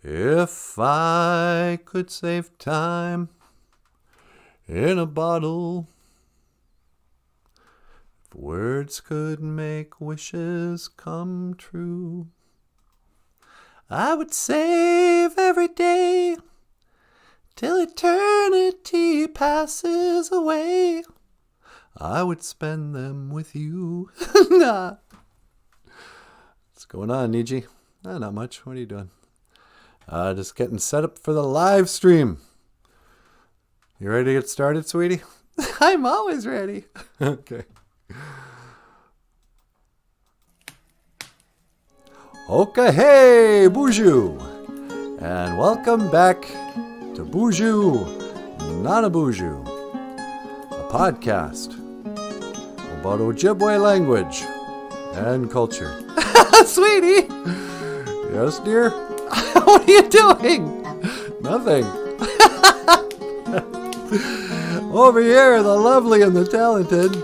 If I could save time in a bottle, if words could make wishes come true, I would save every day till eternity passes away. I would spend them with you. Nah. What's going on, Niji? Not much. What are you doing? Just getting set up for the live stream. You ready to get started, sweetie? I'm always ready. Okay. Okay, hey, BOOZHOO. And welcome back to BOOZHOO NANABOOZHOO, a podcast about Ojibwe language and culture. Sweetie! Yes, dear? What are you doing? Nothing. Over here, the lovely and the talented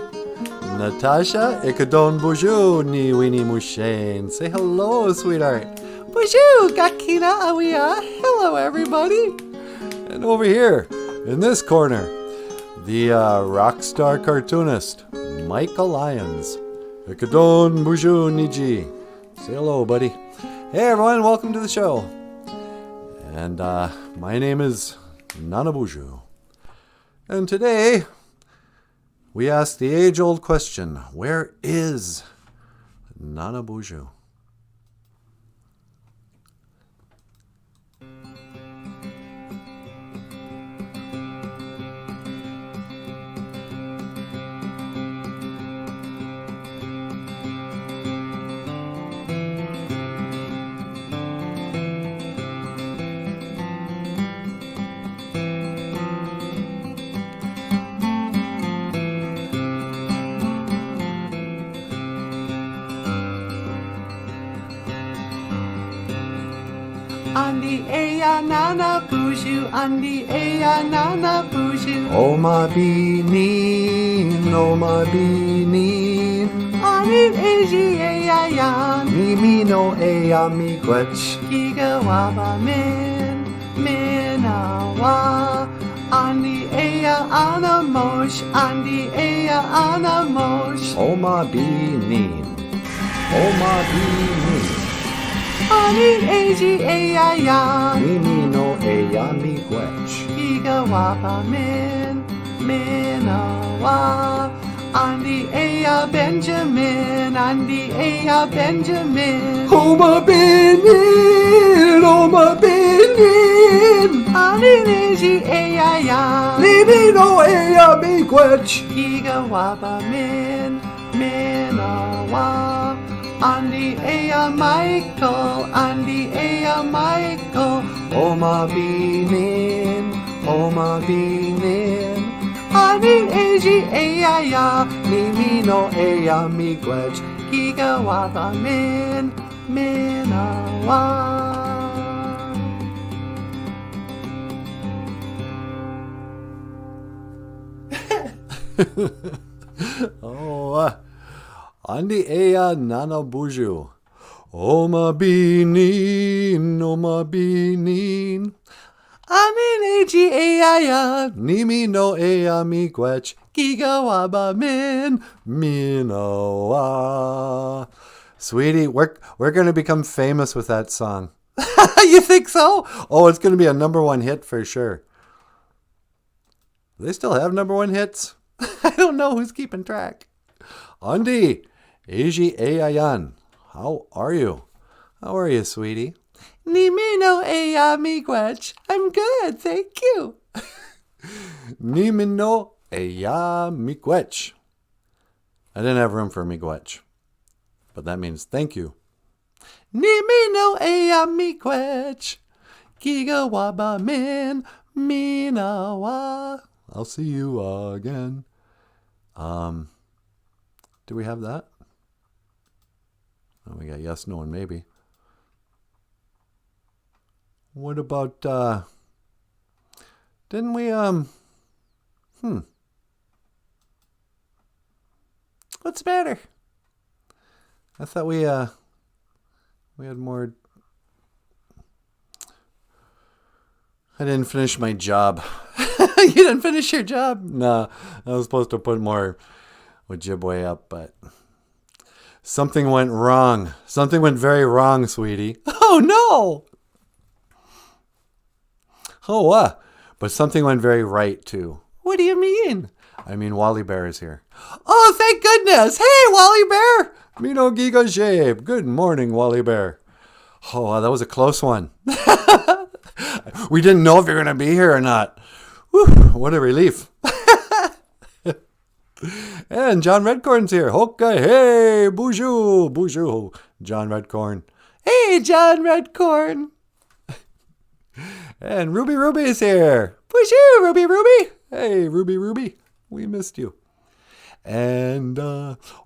Natasha Ikadon BOOZHOO ni Winnie Mushane. Say hello, sweetheart. BOOZHOO Gakina Awia. Hello, everybody. And over here, in this corner, the rock star cartoonist, Michael Lyons. Ikadon BOOZHOO Niji. Say hello, buddy. Hey, everyone. Welcome to the show. And my name is NANABOOZHOO. And today, we ask the age-old question, where is NANABOOZHOO? Andi eya NANABOOZHOO, andi eya NANABOOZHOO. Oh my beanie, oh my beanie. Ani eji eya yan. Mimi no eya mi gwetch. Giga waba min, minawa. Andi eya anamosh, andi eya anamosh. Oh my beanie, oh my beanie. Ani eji eya yan. Mimi no eya mi gwetch. Giga waba min, minawa. Andi eya Benjamin, andi eya Benjamin. Oh my beanie, oh my beanie. Ani eji eya yan. Mimi no eya mi gwetch. Giga waba min, minawa. Andi eya Michael, andi eya Michael. Oh my beanie, oh my beanie. Ani eji eya ya. Mimi no eya mi gwetch. Giga waba min, minawa. Oh, Andi eya NANABOOZHOO. Oh my beanie, oh my beanie. Ani eji eya ya. Nimi no eya mi gwetch. Giga waba min. Minoa. Sweetie, we're going to become famous with that song. You think so? Oh, it's going to be a #1 hit for sure. Do they still have #1 hits? I don't know who's keeping track. Andi, Eji Eyayan, how are you? How are you, sweetie? Ni mi no eya miigwech. I'm good, thank you. Nimino eya miigwech. I didn't have room for miigwech, but that means thank you. Ni mi no eya miigwech. Giga waba min minawa. I'll see you again. Do we have that? Oh, we got yes, no, and maybe. What about, didn't we, What's the matter? I thought we had more I didn't finish my job. You didn't finish your job? No, I was supposed to put more Ojibwe up, but something went wrong. Something went very wrong, sweetie. Oh, no. Oh, but something went very right, too. What do you mean? I mean, Wally Bear is here. Oh, thank goodness. Hey, Wally Bear. Mino Giga Jabe. Good morning, Wally Bear. Oh, that was a close one. We didn't know if you were going to be here or not. Whew, what a relief. And John Redcorn's here. Hoka, hey, BOOZHOO, BOOZHOO. John Redcorn. Hey, John Redcorn. And Ruby is here. BOOZHOO, Ruby. Hey, Ruby. We missed you. And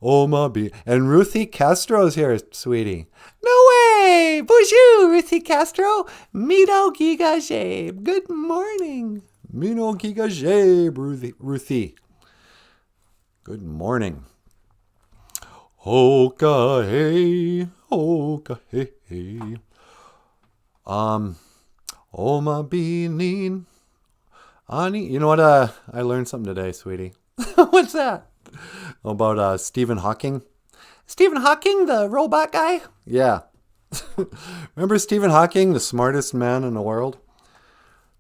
Oma B. And Ruthie Castro's here, sweetie. No way. BOOZHOO, Ruthie Castro. Mino Giga Jabe. Good morning. Mino Giga Jabe, Ruthie. Good morning. Hoka hey. Oma Beanin. Ani, you know what? I learned something today, sweetie. What's that? About Stephen Hawking. Stephen Hawking, the robot guy? Yeah. Remember Stephen Hawking, the smartest man in the world?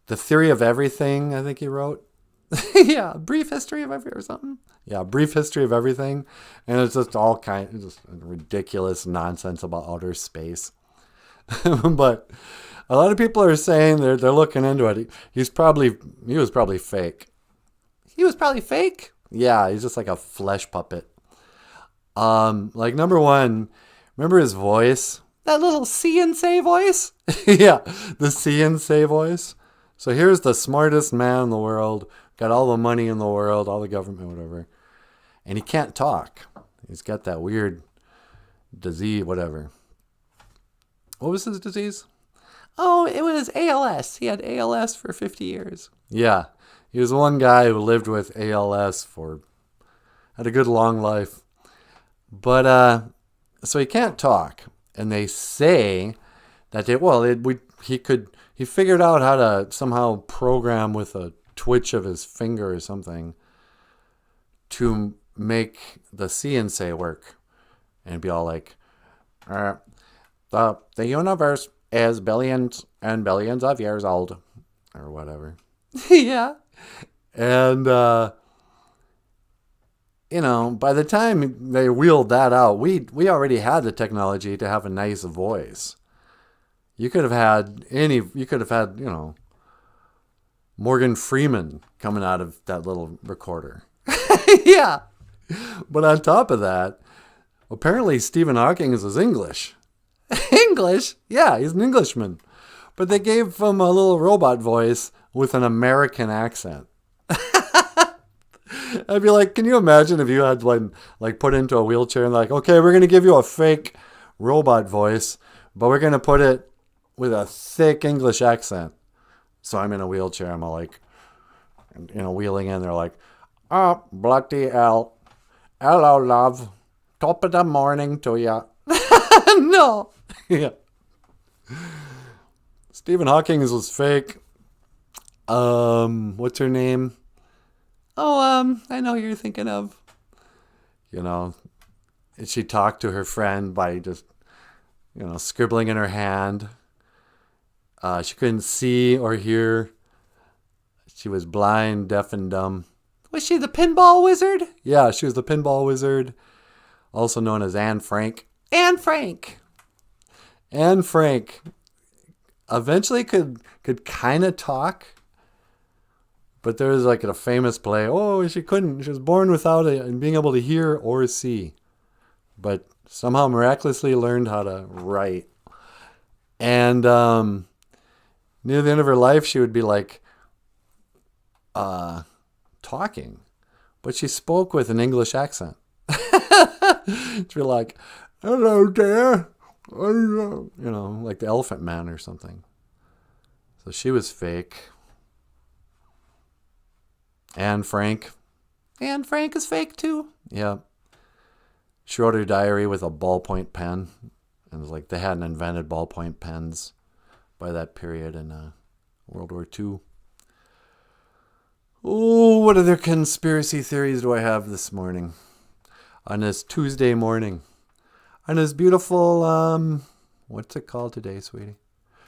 The Theory of Everything, I think he wrote. Yeah, Brief History of Everything or something. Yeah, Brief History of Everything. And it's just all just ridiculous nonsense about outer space. But a lot of people are saying they're looking into it. He was probably fake. He was probably fake? Yeah, he's just like a flesh puppet. Like number one, remember his voice? That little see and say voice? Yeah, the see and say voice. So here's the smartest man in the world, got all the money in the world, all the government, whatever. And he can't talk. He's got that weird disease, whatever. What was his disease? Oh, it was ALS. He had ALS for 50 years. Yeah, he was one guy who lived with ALS had a good long life. But, so he can't talk. And they say that he figured out how to somehow program with a twitch of his finger or something to make the see and say work. And be all like, the universe is billions and billions of years old. Or whatever. Yeah. And, by the time they wheeled that out, we already had the technology to have a nice voice. You could have had, Morgan Freeman coming out of that little recorder. Yeah. But on top of that, apparently Stephen Hawking is English. English? Yeah, he's an Englishman. But they gave him a little robot voice with an American accent. I'd be like, can you imagine if you had like put into a wheelchair and like, okay, we're going to give you a fake robot voice, but we're going to put it with a thick English accent. So I'm in a wheelchair. I'm all like, wheeling in. They're like, oh, bloody hell. Hello, love. Top of the morning to ya. No. Yeah. Stephen Hawking was fake. What's her name? Oh, I know who you're thinking of. She talked to her friend by just, scribbling in her hand. She couldn't see or hear. She was blind, deaf, and dumb. Was she the pinball wizard? Yeah, she was the pinball wizard, also known as Anne Frank. Anne Frank. Anne Frank eventually could kind of talk. But there was like a famous play. Oh, she couldn't. She was born without being able to hear or see. But somehow miraculously learned how to write. And near the end of her life, she would be like talking. But she spoke with an English accent. She'd be like, hello there. Like the Elephant Man or something. So she was fake. Anne Frank. Anne Frank is fake too? Yeah. She wrote her diary with a ballpoint pen. And it was like they hadn't invented ballpoint pens by that period. And World War II. Oh, what other conspiracy theories do I have this morning? On this Tuesday morning. On this beautiful, what's it called today, sweetie?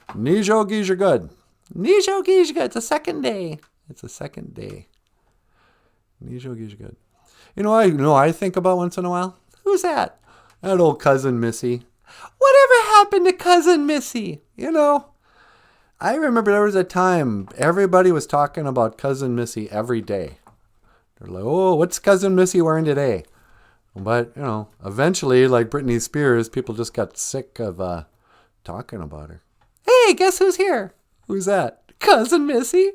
Nijo Gija Good. Nijo Gija, it's a second day. It's the second day. Nijo Gija Good. You know I think about once in a while? Who's that? That old cousin Missy. Whatever happened to Cousin Missy? You know, I remember there was a time everybody was talking about Cousin Missy every day. They're like, oh, what's Cousin Missy wearing today? But, you know, eventually, like Britney Spears, people just got sick of talking about her. Hey, guess who's here? Who's that? Cousin Missy.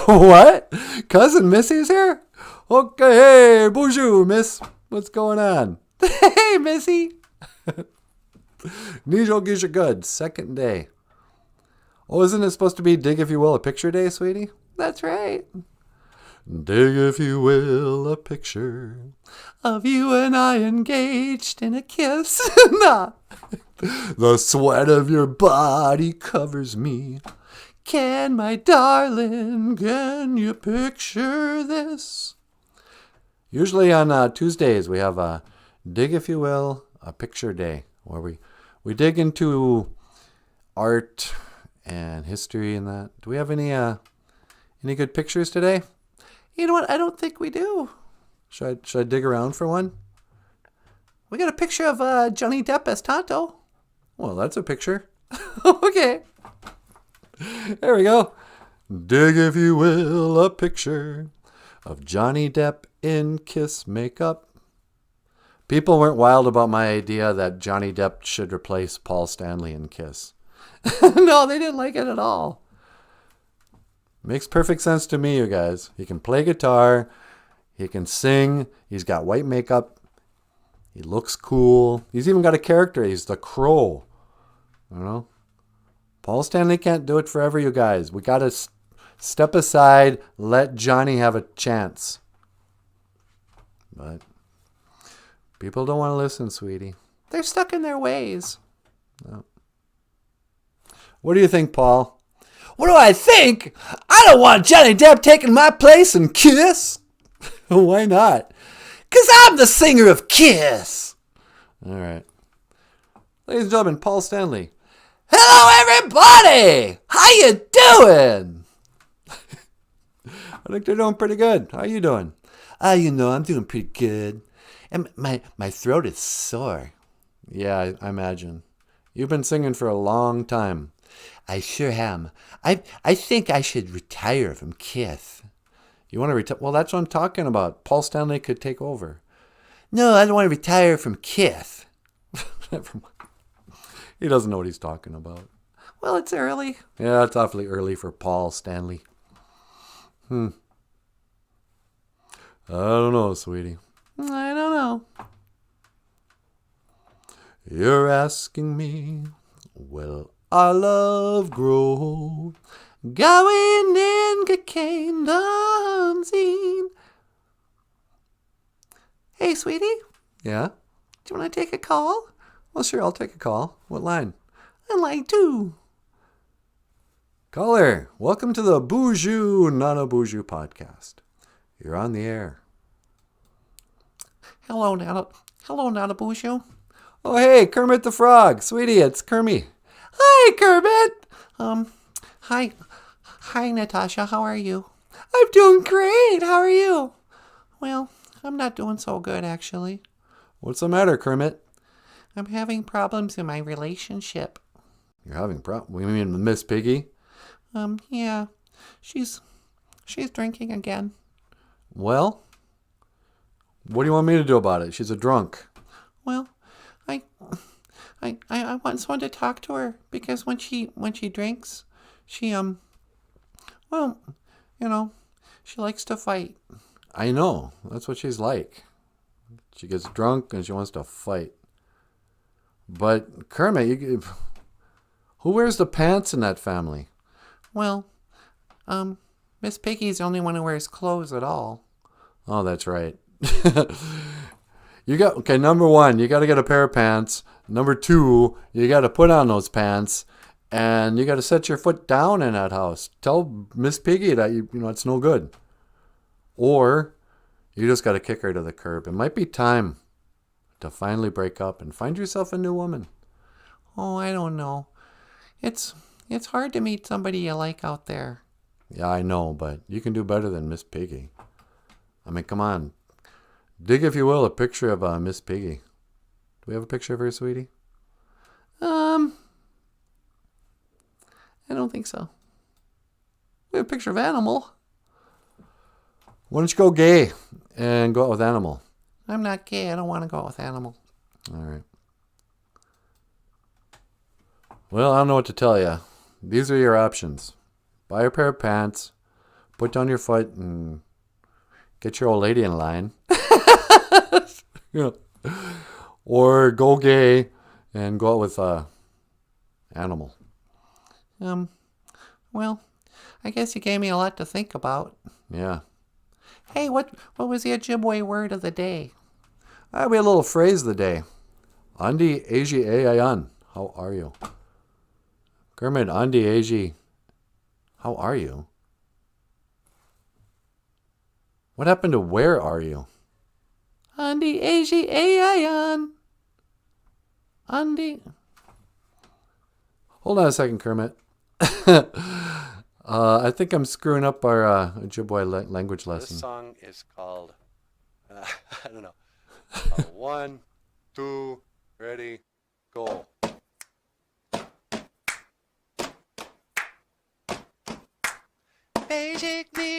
What? Cousin Missy's here? Okay, hey, bonjour, miss. What's going on? Hey, Missy. Nijo Gija Good, second day. Oh, isn't it supposed to be Dig If You Will, a picture day, sweetie? That's right. Dig if you will, a picture Of you and I engaged in a kiss. Nah. The sweat of your body covers me. Can my darling, can you picture this? Usually on Tuesdays we have a Dig If You Will, a picture day, where we dig into art and history and that. Do we have any good pictures today? You know what? I don't think we do. Should I dig around for one? We got a picture of Johnny Depp as Tonto. Well, that's a picture. Okay. There we go. Dig if you will, a picture of Johnny Depp in Kiss makeup. People weren't wild about my idea that Johnny Depp should replace Paul Stanley in Kiss. No, they didn't like it at all. Makes perfect sense to me, you guys. He can play guitar. He can sing. He's got white makeup. He looks cool. He's even got a character. He's the Crow. You know? Paul Stanley can't do it forever, you guys. We got to step aside, let Johnny have a chance. But people don't want to listen, sweetie. They're stuck in their ways. No. What do you think, Paul? What do I think? I don't want Johnny Depp taking my place in Kiss. Why not? 'Cause I'm the singer of Kiss. All right. Ladies and gentlemen, Paul Stanley. Hello, everybody. How you doing? I think they're doing pretty good. How are you doing? I'm doing pretty good. And my throat is sore. Yeah, I imagine. You've been singing for a long time. I sure am. I think I should retire from Kiss. You want to retire? Well, that's what I'm talking about. Paul Stanley could take over. No, I don't want to retire from Kiss. Never mind. He doesn't know what he's talking about. Well, it's early. Yeah, it's awfully early for Paul Stanley. I don't know, sweetie. I don't know. You're asking me, will our love grow? Going in the kingdom scene. Hey, sweetie. Yeah? Do you want to take a call? Well, sure, I'll take a call. What line? On line 2. Caller, welcome to the BOOZHOO NANABOOZHOO podcast. You're on the air. Hello, NanaBOOZHOO. Oh, hey, Kermit the Frog. Sweetie, it's Kermit. Hi, Kermit. Hi, Natasha. How are you? I'm doing great. How are you? Well, I'm not doing so good, actually. What's the matter, Kermit? I'm having problems in my relationship. You're having problems? You mean with Miss Piggy? Yeah. She's drinking again. Well, what do you want me to do about it? She's a drunk. Well, I want someone to talk to her because when she drinks, she she likes to fight. I know. That's what she's like. She gets drunk and she wants to fight. But Kermit, who wears the pants in that family? Well, Miss Piggy's the only one who wears clothes at all. Oh, that's right. Number 1, you got to get a pair of pants. Number 2, you got to put on those pants. And you got to set your foot down in that house. Tell Miss Piggy that you know it's no good. Or you just got to kick her to the curb. It might be time to finally break up and find yourself a new woman. Oh, I don't know. It's hard to meet somebody you like out there. Yeah, I know, but you can do better than Miss Piggy. I mean, come on. Dig, if you will, a picture of Miss Piggy. Do we have a picture of her, sweetie? I don't think so. We have a picture of Animal. Why don't you go gay and go out with Animal? I'm not gay. I don't want to go out with Animal. All right. Well, I don't know what to tell you. These are your options. Buy a pair of pants, put down your foot, and get your old lady in line. Yeah. Or go gay and go out with Animal. Well, I guess you gave me a lot to think about. Yeah. Hey, what was the Ojibwe word of the day? We had a little phrase of the day. Andi Eji Ayan. How are you? Kermit, Andi Eji. How are you? What happened to where are you? Andi Aji Ayan. Andi. Hold on a second, Kermit. I think I'm screwing up our Ojibwe language lesson. This song is called, I don't know. 1, 2, ready, go. Basically.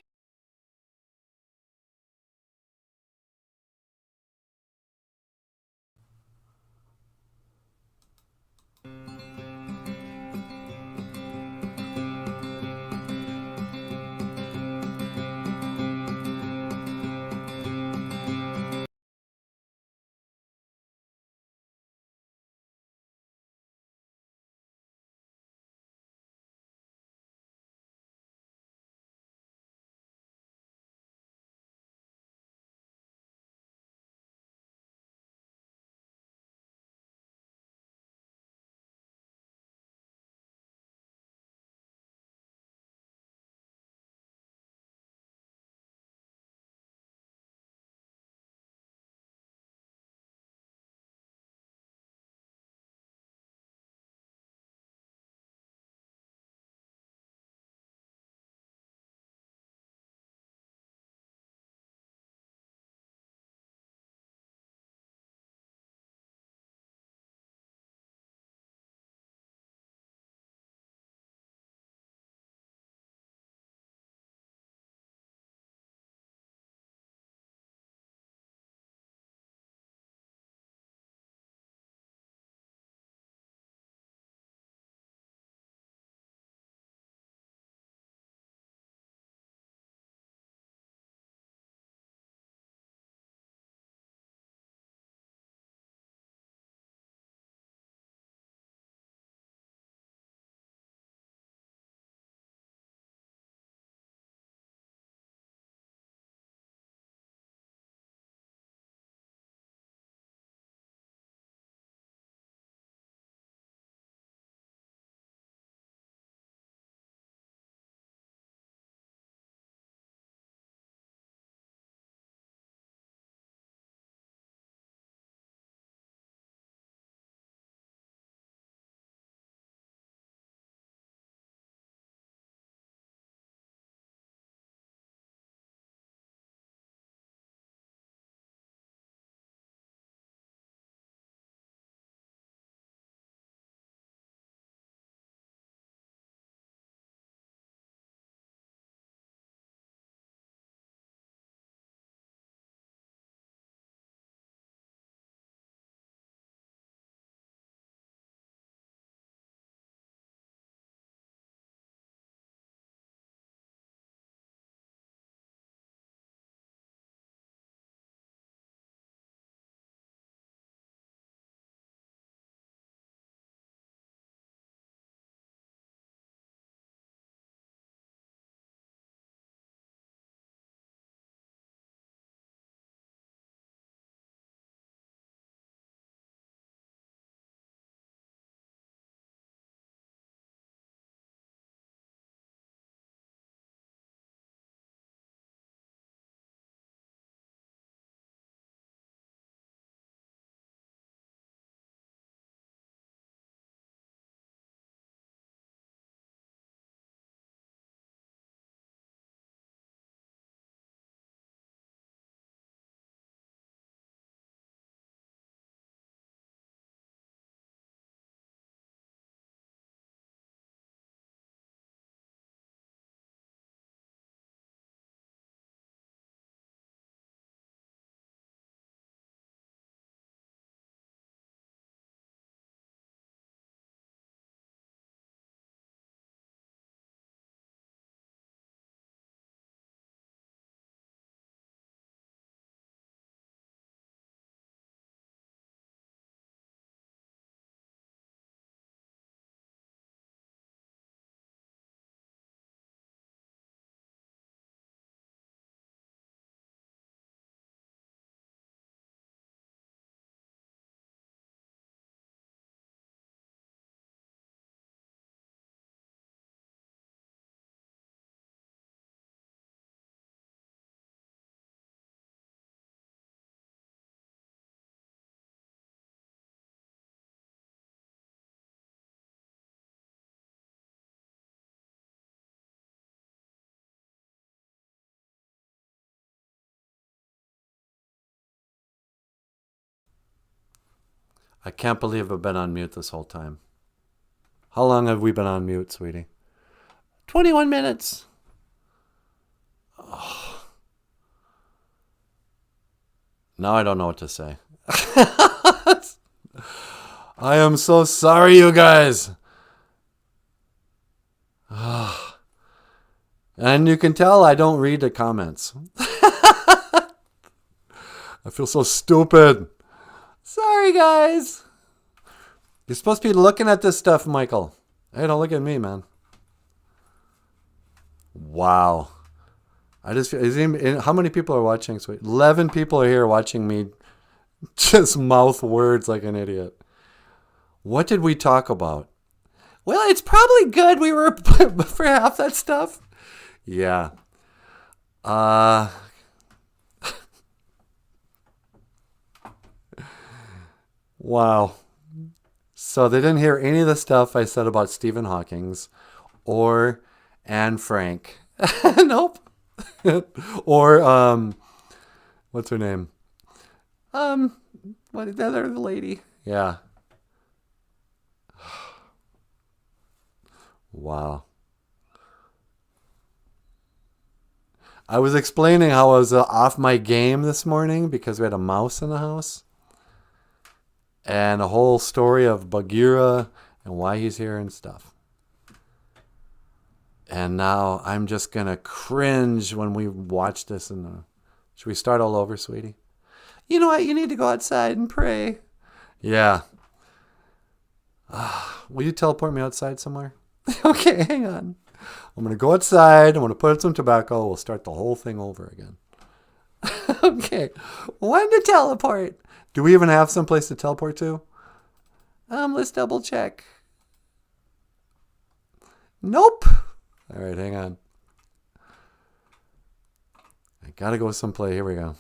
I can't believe I've been on mute this whole time. How long have we been on mute, sweetie? 21 minutes. Oh. Now I don't know what to say. I am so sorry, you guys. And you can tell I don't read the comments. I feel so stupid. Sorry, guys. You're supposed to be looking at this stuff, Michael. Hey, don't look at me, man. Wow. I just feel, how many people are watching? 11 people are here watching me just mouth words like an idiot. What did we talk about? Well, it's probably good we were for half that stuff. Yeah. Wow. So they didn't hear any of the stuff I said about Stephen Hawking's or Anne Frank. Nope. Or what's her name? What the other lady? Yeah. Wow. I was explaining how I was off my game this morning because we had a mouse in the house. And a whole story of Bagheera and why he's here and stuff. And now I'm just going to cringe when we watch this. Should we start all over, sweetie? You know what? You need to go outside and pray. Yeah. Will you teleport me outside somewhere? Okay, hang on. I'm going to go outside. I'm going to put in some tobacco. We'll start the whole thing over again. Okay. When to teleport? Do we even have some place to teleport to? Let's double check. Nope. All right, hang on. I got to go someplace. Here we go.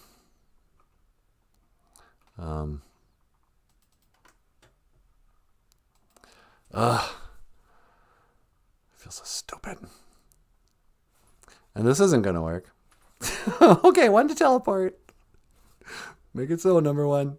I feel so stupid. And this isn't going to work. Okay, when to teleport? Make it so, number one.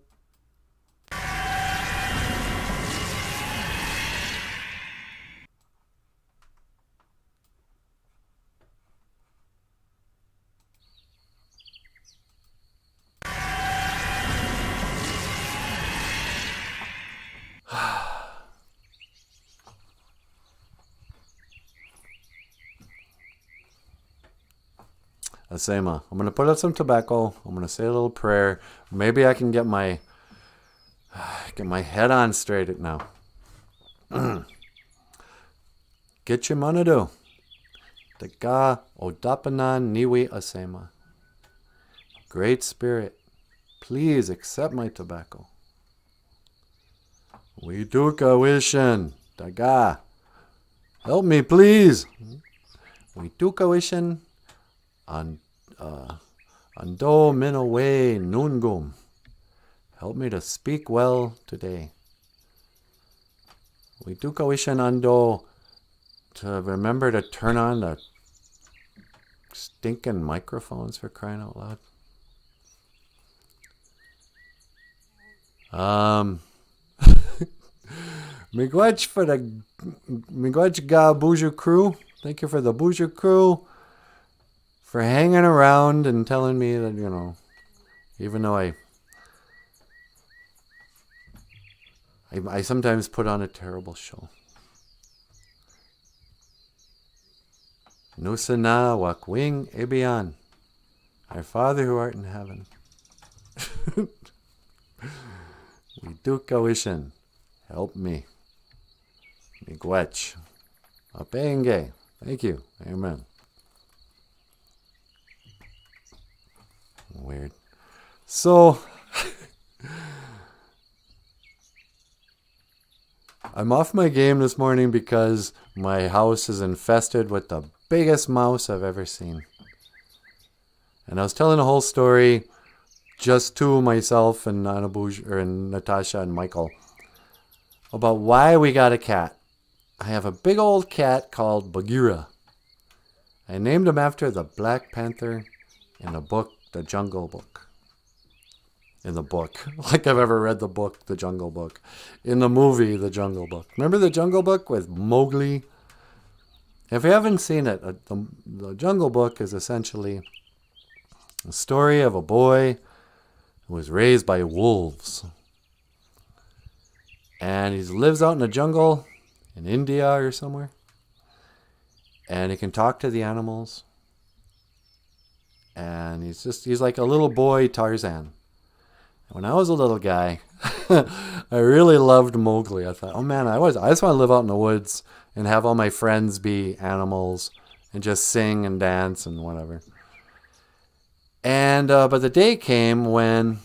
Asema. I'm going to put out some tobacco. I'm going to say a little prayer. Maybe I can get my head on straight now. Get your manado. Daga odapanan niwi asema. Great Spirit, please accept my tobacco. We duka wishin. Daga. Help me, please. We duka wishin. Ando minowe nungum. Help me to speak well today. We do wishin ando to remember to turn on the stinking microphones for crying out loud. Miigwech for the Miigwech ga BOOZHOO crew. Thank you for the BOOZHOO crew. For hanging around and telling me that, you know, even though I sometimes put on a terrible show. Nusana wakwing ebian, our Father who art in heaven. We do wishin. Help me. Miigwech. Apenge. Thank you. Amen. Weird. So, I'm off my game this morning because my house is infested with the biggest mouse I've ever seen. And I was telling a whole story just to myself and Natasha and Michael about why we got a cat. I have a big old cat called Bagheera. I named him after the Black Panther in the book, The Jungle Book. in the book, like I've ever read the book, The Jungle Book. In the movie, The Jungle Book. Remember The Jungle Book with Mowgli? If you haven't seen it, the Jungle Book is essentially a story of a boy who was raised by wolves. And he lives out in the jungle in India or somewhere. And he can talk to the animals. And he's like a little boy Tarzan. When I was a little guy, I really loved Mowgli. I thought, oh man, I just want to live out in the woods and have all my friends be animals and just sing and dance and whatever. And but the day came when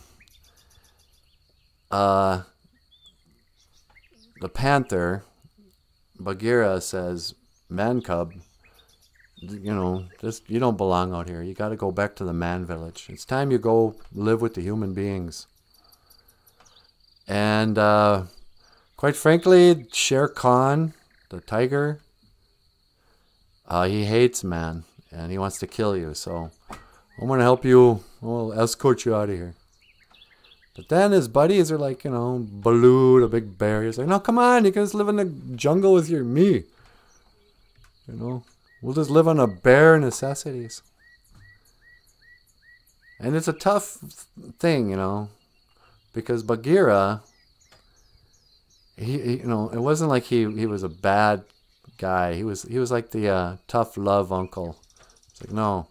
the panther, Bagheera, says, man cub, you know, you don't belong out here. You got to go back to the man village. It's time you go live with the human beings. And quite frankly, Shere Khan, the tiger, he hates man and he wants to kill you. So I'm going to help you. I'll escort you out of here. But then his buddies are like, you know, Baloo, the big bear. He's like, no, come on. You can just live in the jungle with me. You know, we'll just live on a bare necessities. And it's a tough thing, you know, because Bagheera, he you know, it wasn't like he was a bad guy. He was like the tough love uncle. It's like, no,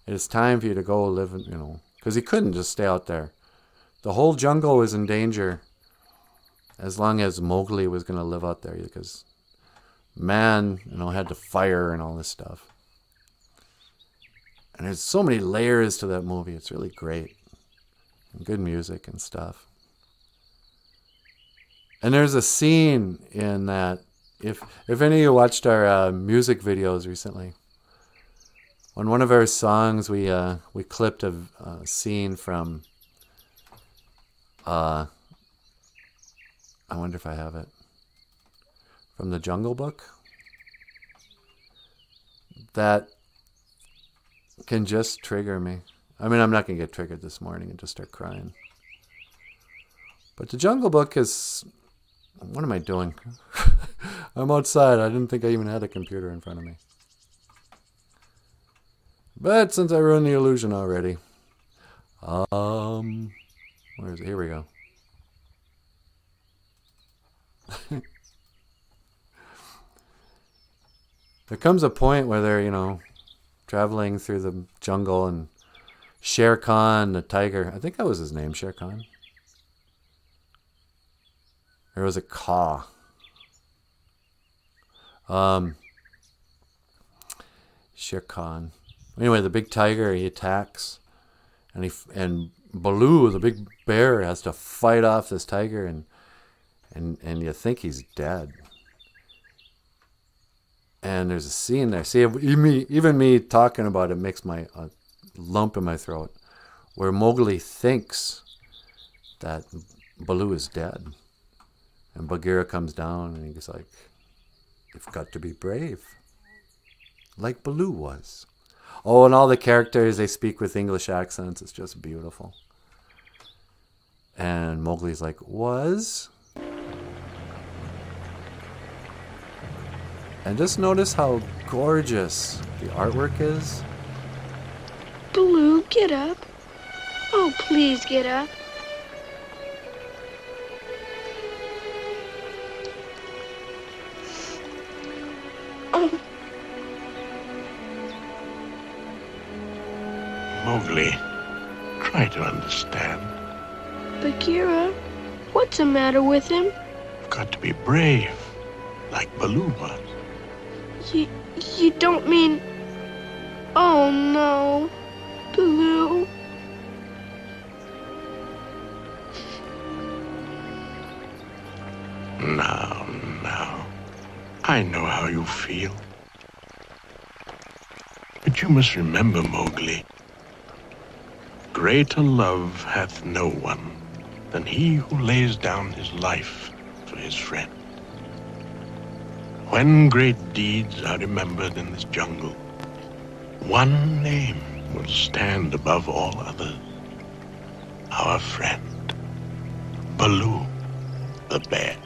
it's time for you to go live, you know, because he couldn't just stay out there. The whole jungle was in danger as long as Mowgli was going to live out there, because man, you know, had to fire and all this stuff. And there's so many layers to that movie. It's really great. And good music and stuff. And there's a scene in that, if any of you watched our music videos recently, on one of our songs we clipped a scene from, I wonder if I have it, from the Jungle Book, that can just trigger me. I mean, I'm not going to get triggered this morning and just start crying. But the Jungle Book is... What am I doing? I'm outside. I didn't think I even had a computer in front of me. But since I ruined the illusion already... Where is it? Here we go. There comes a point where they're, you know, traveling through the jungle, and Shere Khan, the tiger, I think that was his name, Shere Khan. Or was it Ka? Shere Khan. Anyway, the big tiger, he attacks, and Baloo, the big bear, has to fight off this tiger, and you think he's dead. And there's a scene there. See, even me talking about it makes my lump in my throat, where Mowgli thinks that Baloo is dead. And Bagheera comes down and he's like, you've got to be brave, like Baloo was. Oh, and all the characters, they speak with English accents. It's just beautiful. And Mowgli's like, was? And just notice how gorgeous the artwork is. Baloo, get up. Oh, please get up. Oh. Mowgli, try to understand. Bagheera, what's the matter with him? You've got to be brave, like Baloo was. You don't mean... Oh, no. Baloo. Now. I know how you feel. But you must remember, Mowgli, greater love hath no one than he who lays down his life for his friend. When great deeds are remembered in this jungle, one name will stand above all others. our friend, Baloo the bear.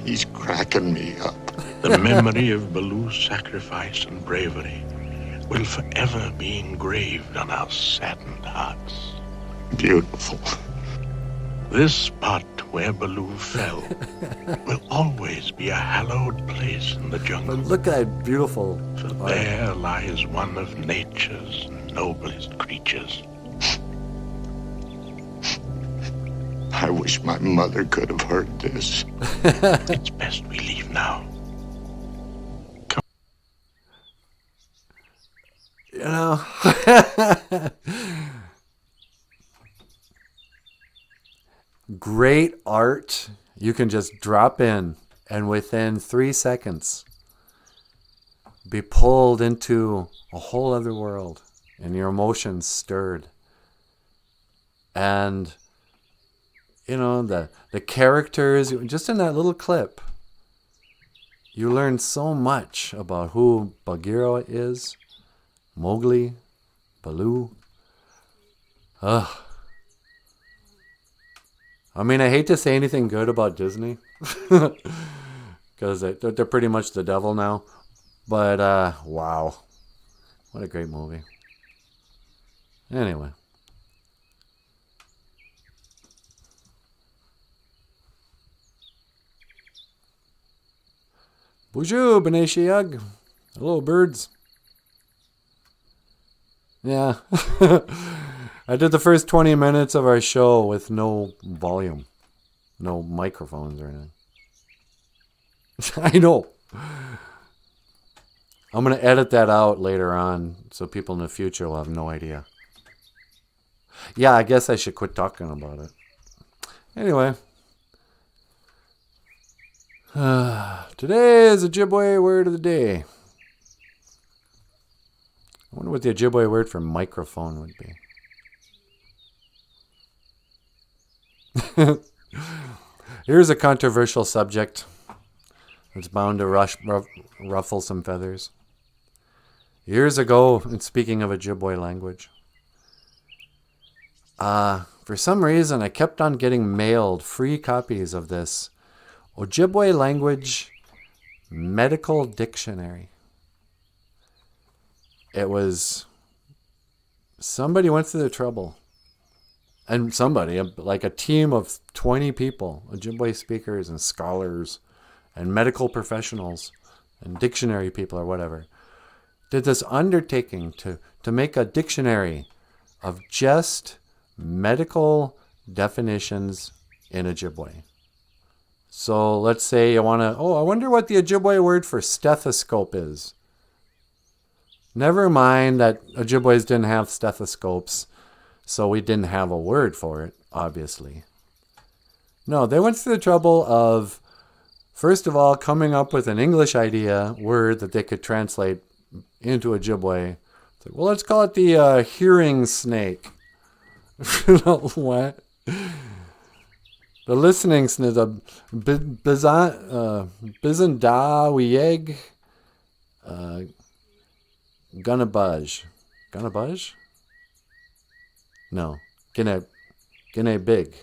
He's cracking me up. The memory of Baloo's sacrifice and bravery will forever be engraved on our saddened hearts. Beautiful. This spot where Baloo fell will always be a hallowed place in the jungle. But look at that beautiful For art. there lies one of nature's noblest creatures. I wish my mother could have heard this. It's best we leave now. You know, great art. You can just drop in and within 3 seconds be pulled into a whole other world and your emotions stirred. And, you know, the characters, just in that little clip, you learn so much about who Bagheera is. Mowgli, Baloo. Ugh. I mean, I hate to say anything good about Disney. Because they're pretty much the devil now. But, wow. What a great movie. Anyway. Bonjour, B'nai Shiag. Hello, birds. Yeah. I did the first 20 minutes of our show with no volume. No microphones or anything. I know. I'm going to edit that out later on so people in the future will have no idea. Yeah, I guess I should quit talking about it. Anyway. Today is Ojibwe word of the day. I wonder what the Ojibwe word for microphone would be. Here's a controversial subject. It's bound to ruffle some feathers. Years ago, and speaking of Ojibwe language, for some reason I kept on getting mailed free copies of this Ojibwe language medical dictionary. It was, somebody went through the trouble. And somebody, like a team of 20 people, Ojibwe speakers and scholars and medical professionals and dictionary people or whatever, did this undertaking to make a dictionary of just medical definitions in Ojibwe. So let's say you want to, I wonder what the Ojibwe word for stethoscope is. Never mind that Ojibwes didn't have stethoscopes, so we didn't have a word for it, obviously. No, they went through the trouble of, first of all, coming up with an English word that they could translate into Ojibwe. It's like, well, let's call it the hearing snake. What? The listening snake, the Bizandawieg Gunnabuzh. Gunnabuzh? No. Guinea Big.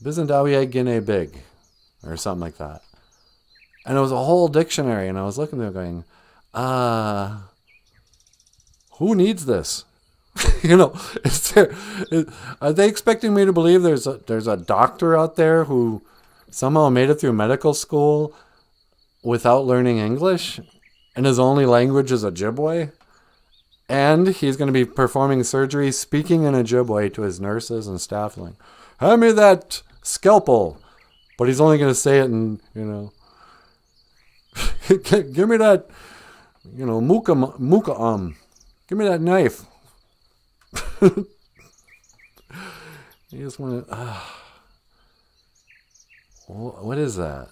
Bizandawieg Guinea Big. Or something like that. And it was a whole dictionary, and I was looking there going, who needs this? You know, are they expecting me to believe there's a doctor out there who somehow made it through medical school without learning English, and his only language is Ojibwe, and he's going to be performing surgery speaking in Ojibwe to his nurses and staff, like, hand me that scalpel, but he's only going to say it in, you know, give me that, you know, muka give me that knife. You just want to, what is that?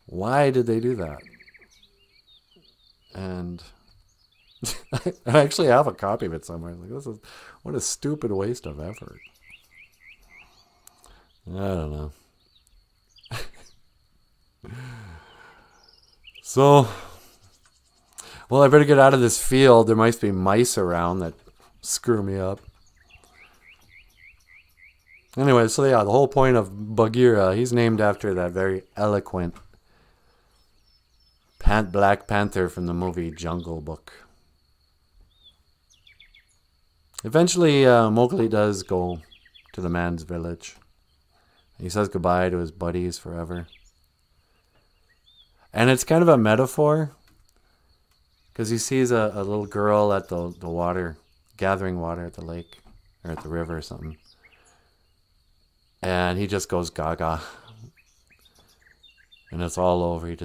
Why did they do that? And I actually have a copy of it somewhere. Like, what a stupid waste of effort. I don't know. So, well, I better get out of this field. There might be mice around that screw me up. Anyway, so yeah, the whole point of Bagheera, he's named after that very eloquent Black Panther from the movie Jungle Book. Eventually, Mowgli does go to the man's village. He says goodbye to his buddies forever. And it's kind of a metaphor, because he sees a little girl at the water, gathering water at the lake, or at the river or something. And he just goes gaga. And it's all over. He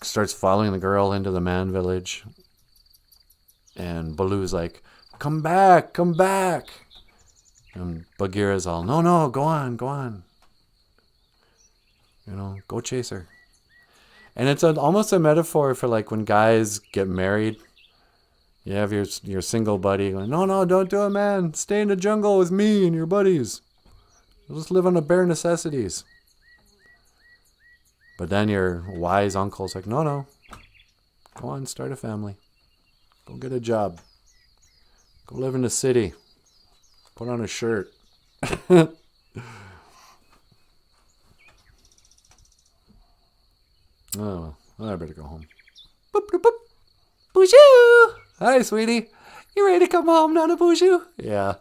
starts following the girl into the man village. And Baloo's like, come back, come back. And Bagheera's all, no, go on. You know, go chase her. And it's almost a metaphor for like when guys get married. You have your single buddy going, no, don't do it, man. Stay in the jungle with me and your buddies. You'll just live on the bare necessities. But then your wise uncle's like, no. Go on, start a family. Go get a job. Go live in the city. Put on a shirt. Oh, well, I better go home. Boop, boop, boop. BOOZHOO! Hi, sweetie. You ready to come home, NanaBOOZHOO? Yeah.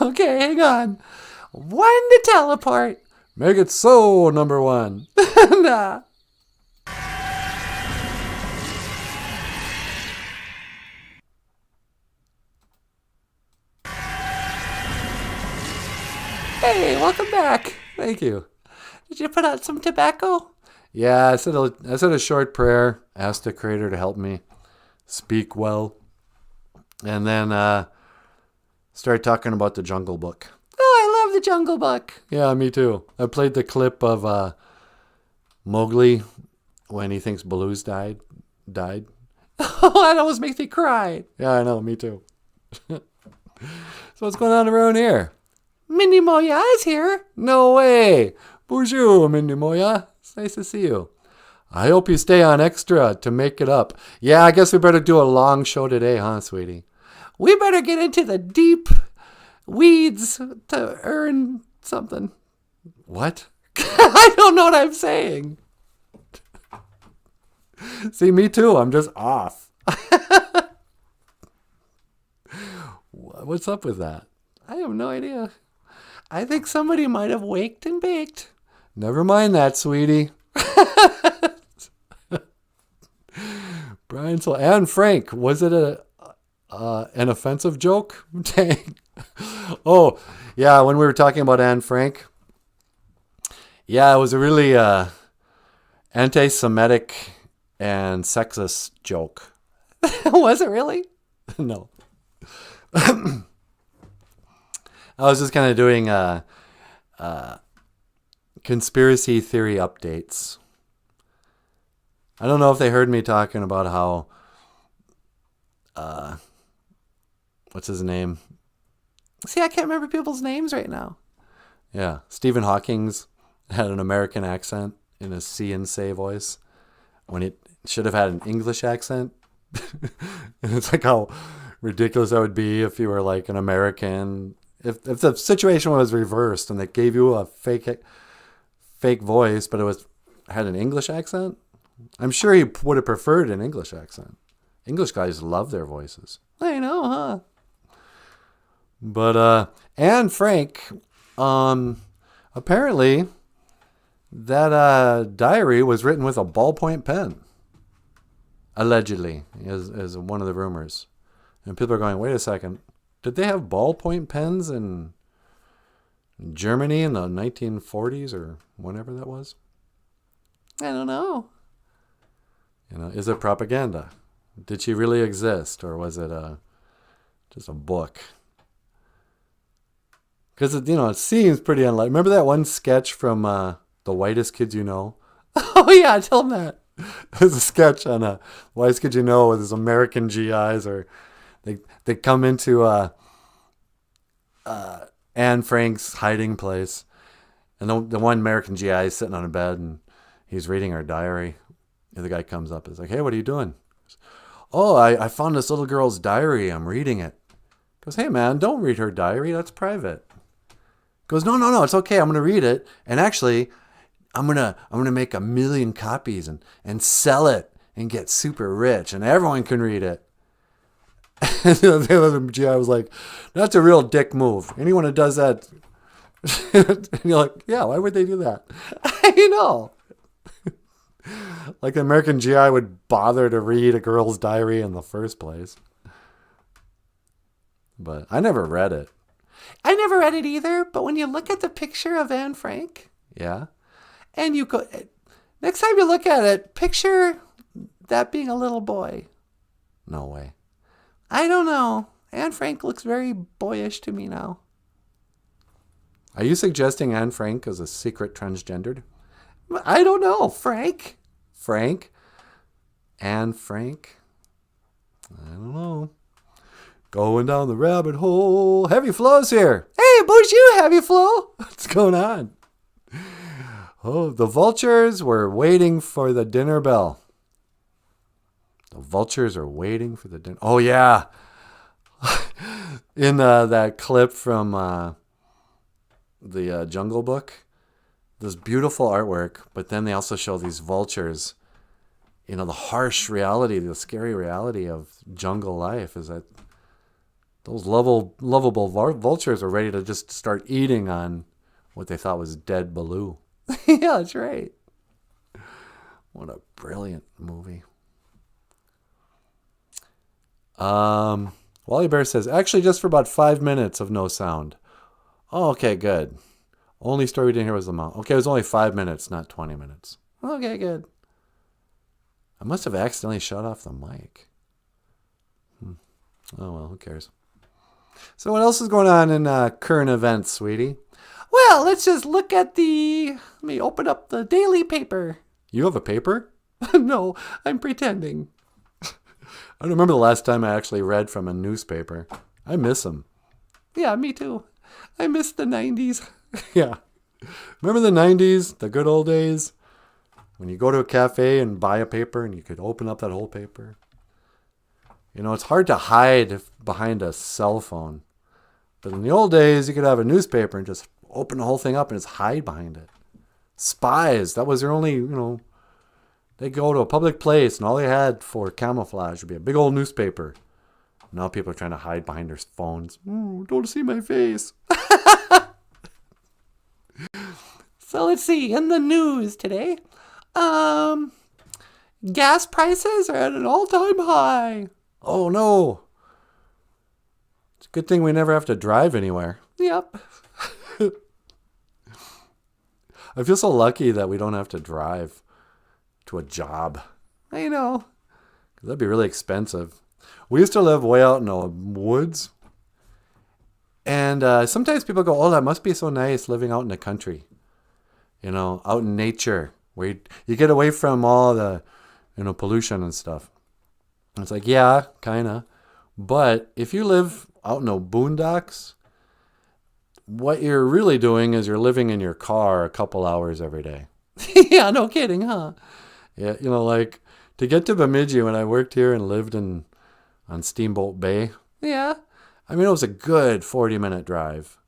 Okay, hang on. 1 to teleport. Make it so, number 1. Nah. Hey, welcome back. Thank you. Did you put out some tobacco? Yeah, I said a short prayer. Asked the Creator to help me speak well. And then started talking about the Jungle Book. Oh, I love the Jungle Book. Yeah, me too. I played the clip of Mowgli when he thinks Baloo's died. Oh, that almost makes me cry. Yeah, I know, me too. So what's going on around here? Mindy Moya is here. No way. Bonjour, Mindy Moya. It's nice to see you. I hope you stay on extra to make it up. Yeah, I guess we better do a long show today, huh, sweetie? We better get into the deep weeds to earn something. What? I don't know what I'm saying. See, me too. I'm just off. What's up with that? I have no idea. I think somebody might have waked and baked. Never mind that, sweetie. Brian and Frank, was it an offensive joke? Dang. Oh, yeah, when we were talking about Anne Frank. Yeah, it was a really anti-Semitic and sexist joke. Was it really? No. I was just kind of doing conspiracy theory updates. I don't know if they heard me talking about how, what's his name? See, I can't remember people's names right now. Yeah, Stephen Hawking's had an American accent in his see and say voice when it should have had an English accent. And it's like how ridiculous that would be if you were like an American. If the situation was reversed and they gave you a fake voice, but it had an English accent, I'm sure he would have preferred an English accent. English guys love their voices. I know, huh? But Anne Frank, apparently that diary was written with a ballpoint pen. Allegedly, is one of the rumors. And people are going, wait a second. Did they have ballpoint pens in Germany in the 1940s or whenever that was? I don't know. Is it propaganda? Did she really exist, or was it just a book? Because it seems pretty unlikely. Remember that one sketch from The Whitest Kids You Know? Oh yeah, tell them that. There's a sketch on Whitest Kids You Know with his American GIs, or they come into Anne Frank's hiding place, and the one American GI is sitting on a bed and he's reading her diary. And the guy comes up and is like, hey, what are you doing? oh, I found this little girl's diary. I'm reading it. Goes, hey man, don't read her diary. That's private. Goes, no, it's okay. I'm gonna read it, and actually, I'm gonna make 1 million copies and sell it and get super rich, and everyone can read it. And the other GI was like, that's a real dick move. Anyone who does that, and you're like, yeah, why would they do that? You know, like the American GI would bother to read a girl's diary in the first place. But I never read it. I never read it either, but when you look at the picture of Anne Frank, Yeah. and you go, next time you look at it, picture that being a little boy. No way. I don't know. Anne Frank looks very boyish to me now. Are you suggesting Anne Frank is a secret transgendered? I don't know. Frank? Anne Frank? I don't know. Going down the rabbit hole. Heavy Flow's here. Hey, BOOZHOO, Heavy Flow. What's going on? Oh, the vultures were waiting for the dinner bell. The vultures are waiting for the dinner. Oh, yeah. In that clip from the Jungle Book, this beautiful artwork, but then they also show these vultures. You know, the harsh reality, the scary reality of jungle life is that those lovable vultures are ready to just start eating on what they thought was dead Baloo. Yeah, that's right. What a brilliant movie. Wally Bear says, actually just for about 5 minutes of no sound. Oh, okay, good. Only story we didn't hear was the mom. Okay, it was only 5 minutes, not 20 minutes. Okay, good. I must have accidentally shut off the mic. Oh, well, who cares? So what else is going on in current events, sweetie? Well, let's just look at let me open up the daily paper. You have a paper? No, I'm pretending. I don't remember the last time I actually read from a newspaper. I miss them. Yeah, me too. I miss the 90s. Yeah. Remember the 90s, the good old days? When you go to a cafe and buy a paper and you could open up that whole paper. You know, it's hard to hide behind a cell phone. But in the old days, you could have a newspaper and just open the whole thing up and just hide behind it. Spies, that was their only, they go to a public place and all they had for camouflage would be a big old newspaper. Now people are trying to hide behind their phones. Ooh, don't see my face. So let's see, in the news today, gas prices are at an all-time high. Oh no. It's a good thing we never have to drive anywhere. Yep. I feel so lucky that we don't have to drive to a job. I know. 'Cause that'd be really expensive. We used to live way out in the woods. And sometimes people go, oh, that must be so nice living out in the country. Out in nature. Where you get away from all the, pollution and stuff. And it's like, yeah, kind of. But if you live out in the boondocks, what you're really doing is you're living in your car a couple hours every day. Yeah, no kidding, huh? Yeah, like to get to Bemidji when I worked here and lived on Steamboat Bay. Yeah. I mean, it was a good 40-minute drive.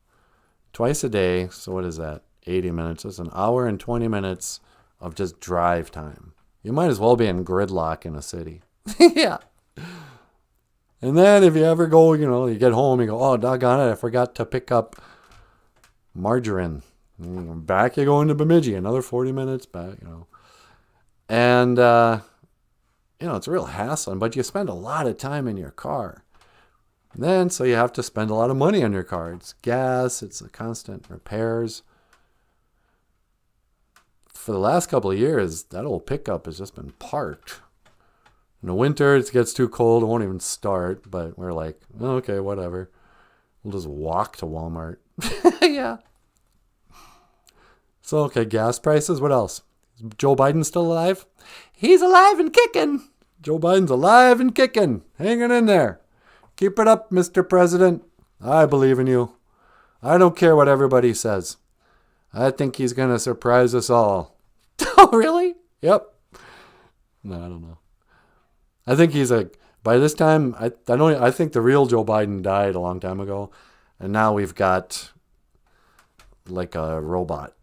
Twice a day. So what is that? 80 minutes. That's an hour and 20 minutes of just drive time. You might as well be in gridlock in a city. Yeah. And then if you ever go, you get home, you go, oh, doggone it, I forgot to pick up margarine. And back you go into Bemidji, another 40 minutes back, And, it's a real hassle, but you spend a lot of time in your car. And then, so you have to spend a lot of money on your car. It's gas, it's the constant repairs. For the last couple of years, that old pickup has just been parked. In the winter, it gets too cold, it won't even start, but we're like, okay, whatever. We'll just walk to Walmart. Yeah. So, okay, gas prices, what else? Is Joe Biden still alive? He's alive and kicking. Joe Biden's alive and kicking, hanging in there. Keep it up, Mr. President. I believe in you. I don't care what everybody says. I think he's going to surprise us all. Oh, really? Yep. No, I don't know. I think he's a By this time, I think the real Joe Biden died a long time ago, and now we've got like a robot.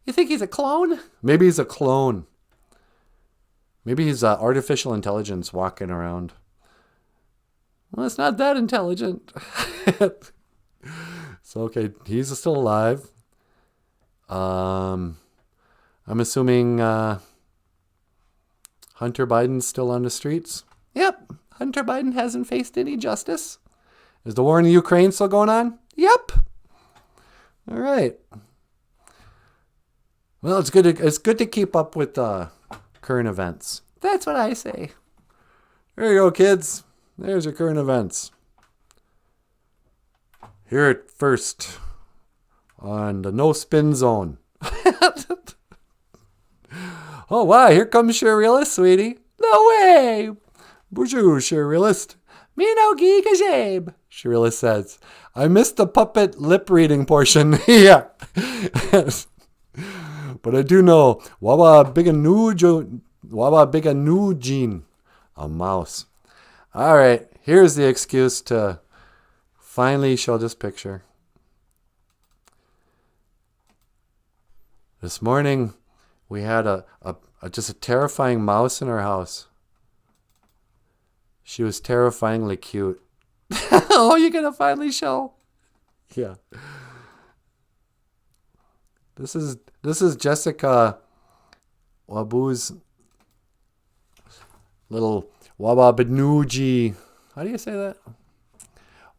You think he's a clone? Maybe he's a clone. Maybe he's artificial intelligence walking around. Well, it's not that intelligent. So, okay, he's still alive. I'm assuming Hunter Biden's still on the streets. Yep. Hunter Biden hasn't faced any justice. Is the war in the Ukraine still going on? Yep. All right. Well, it's good to keep up with current events. That's what I say. There you go, kids. There's your current events. Here at first on the No Spin Zone. Oh, wow. Here comes Surrealist, sweetie. No way. Bonjour, Surrealist. Me no geek a shabe. Surrealist says. I missed the puppet lip reading portion. Yeah. But I do know. Wawa biga gene. A mouse. All right. Here's the excuse to finally show this picture. This morning, we had just a terrifying mouse in our house. She was terrifyingly cute. Oh, you're going to finally show? Yeah. This is Jessica Wabu's little Wababanuji. How do you say that?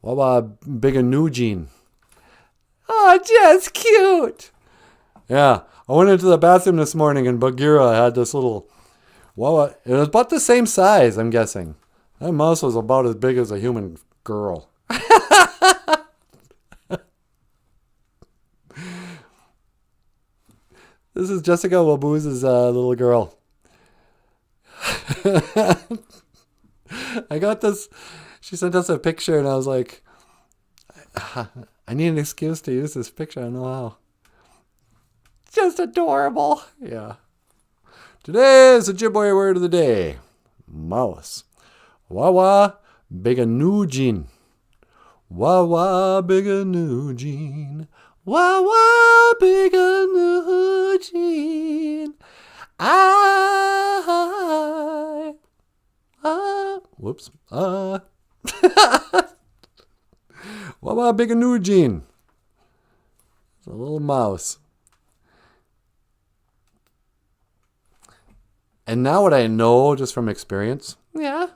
Wababiganujine. Oh, just cute. Yeah. I went into the bathroom this morning and Bagheera had this little Wawa. It was about the same size, I'm guessing. That mouse was about as big as a human girl. This is Jessica Wabu's little girl. I got this. She sent us a picture, and I was like, I need an excuse to use this picture. I don't know how. Just adorable. Yeah. Today is the Ojibwe word of the day. Mouse. Wawa biganujin. Wawa biganujin. Wawa biganujin. Whoops. Wawa biganujin. It's a little mouse. And now what I know just from experience, Yeah.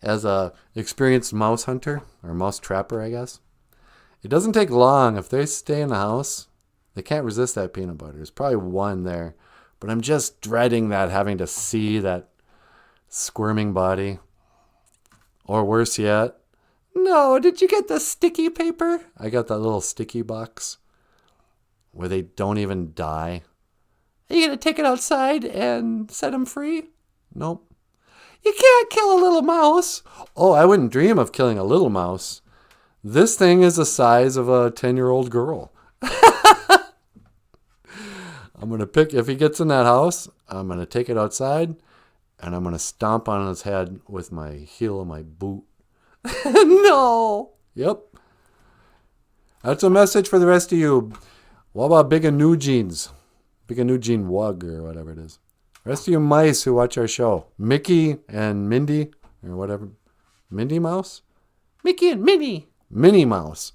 as a experienced mouse hunter, or mouse trapper, I guess, it doesn't take long. If they stay in the house, they can't resist that peanut butter. There's probably one there. But I'm just dreading that, having to see that squirming body. Or worse yet, No, did you get the sticky paper? I got that little sticky box where they don't even die. Are you going to take it outside and set them free? Nope. You can't kill a little mouse. Oh, I wouldn't dream of killing a little mouse. This thing is the size of a 10-year-old girl. I'm going to pick, if he gets in that house, I'm going to take it outside and I'm going to stomp on his head with my heel of my boot. No. Yep. That's a message for the rest of you. What about Biganujines? Biganujine Wug or whatever it is. Rest of you mice who watch our show. Mickey and Mindy or whatever. Mindy Mouse? Mickey and Minnie. Minnie Mouse.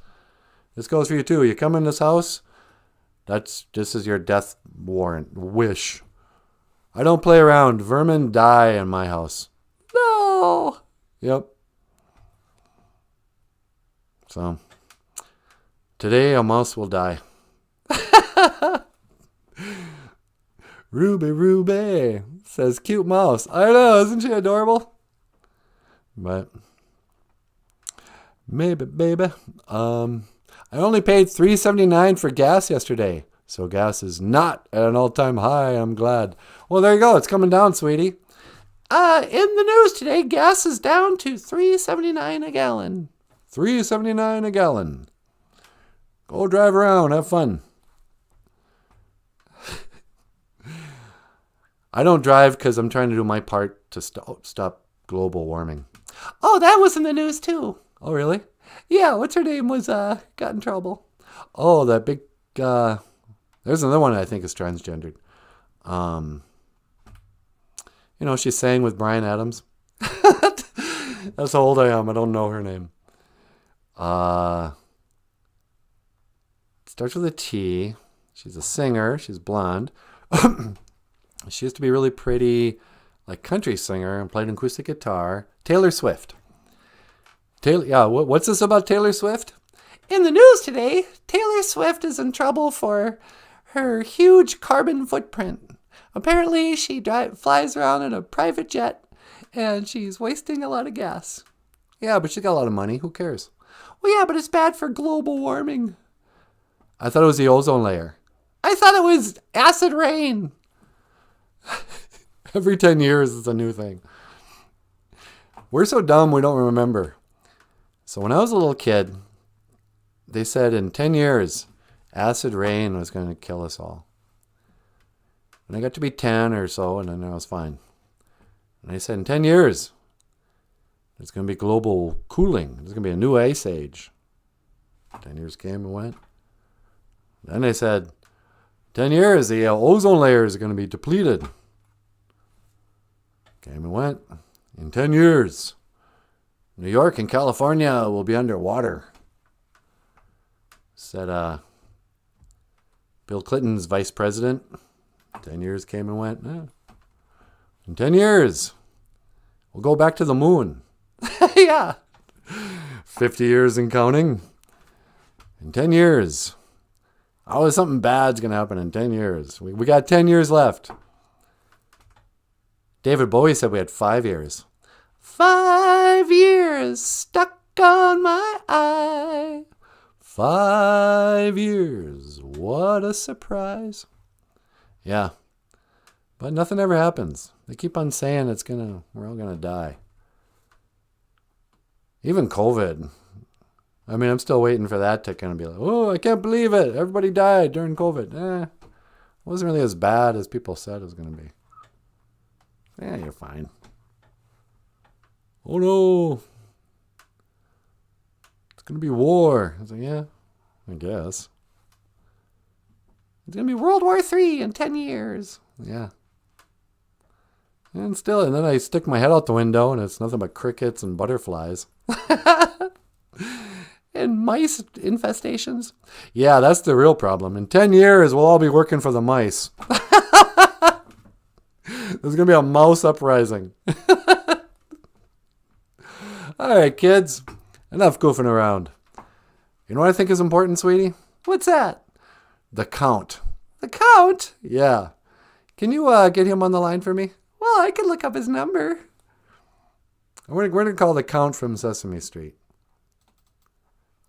This goes for you too. You come in this house, this is your death warrant. Wish. I don't play around. Vermin die in my house. No. Yep. So, today a mouse will die. Ruby, says cute mouse. I know, isn't she adorable? But, maybe, baby. I only paid $3.79 for gas yesterday. So gas is not at an all-time high, I'm glad. Well, there you go. It's coming down, sweetie. In the news today, gas is down to $3.79 a gallon. $3.79 a gallon. Go drive around, have fun. I don't drive because I'm trying to do my part to stop global warming. Oh, that was in the news too. Oh, really? Yeah, what's her name was got in trouble. Oh, that big, there's another one I think is transgendered. She sang with Bryan Adams. That's how old I am. I don't know her name. Starts with a T. She's a singer. She's blonde. She used to be really pretty, like country singer, and played acoustic guitar. Taylor Swift. What's this about Taylor Swift? In the news today, Taylor Swift is in trouble for her huge carbon footprint. Apparently, she flies around in a private jet, and she's wasting a lot of gas. Yeah, but she's got a lot of money. Who cares? Well, yeah, but it's bad for global warming. I thought it was the ozone layer. I thought it was acid rain. Every 10 years, it's a new thing. We're so dumb, we don't remember. So when I was a little kid, they said in 10 years, acid rain was going to kill us all. And I got to be 10 or so, and then I was fine. And they said in 10 years, there's going to be global cooling. There's going to be a new ice age. 10 years came and went. Then they said, 10 years, the ozone layers are going to be depleted. Came and went. In 10 years, New York and California will be underwater. Said Bill Clinton's vice president. 10 years came and went. In 10 years, we'll go back to the moon. Yeah. 50 years and counting. In 10 years. Oh, something bad's going to happen in 10 years. We got 10 years left. David Bowie said we had 5 years. 5 years stuck on my eye. 5 years. What a surprise. Yeah. But nothing ever happens. They keep on saying we're all going to die. Even COVID. I mean, I'm still waiting for that to kind of be like, oh, I can't believe it. Everybody died during COVID. It wasn't really as bad as people said it was going to be. Yeah, you're fine. Oh, no. It's going to be war. I was like, yeah, I guess. It's going to be World War III in 10 years. Yeah. And then I stick my head out the window, and it's nothing but crickets and butterflies. And mice infestations. Yeah, that's the real problem. In 10 years, we'll all be working for the mice. There's going to be a mouse uprising. All right, kids. Enough goofing around. You know what I think is important, sweetie? What's that? The count. The count? Yeah. Can you get him on the line for me? Well, I can look up his number. We're going to call the Count from Sesame Street.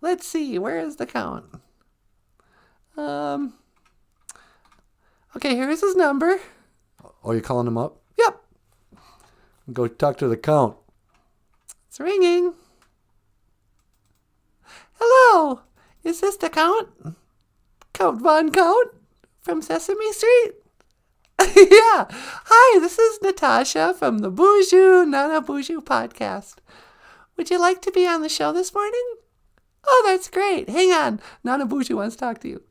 Let's see. Where is the Count? Okay, here's his number. Oh, you calling him up? Yep. Go talk to the Count. It's ringing. Hello. Is this the Count? Count Von Count from Sesame Street? Yeah. Hi, this is Natasha from the BOOZHOO NANABOOZHOO podcast. Would you like to be on the show this morning? Oh, that's great. Hang on. NANABOOZHOO wants to talk to you.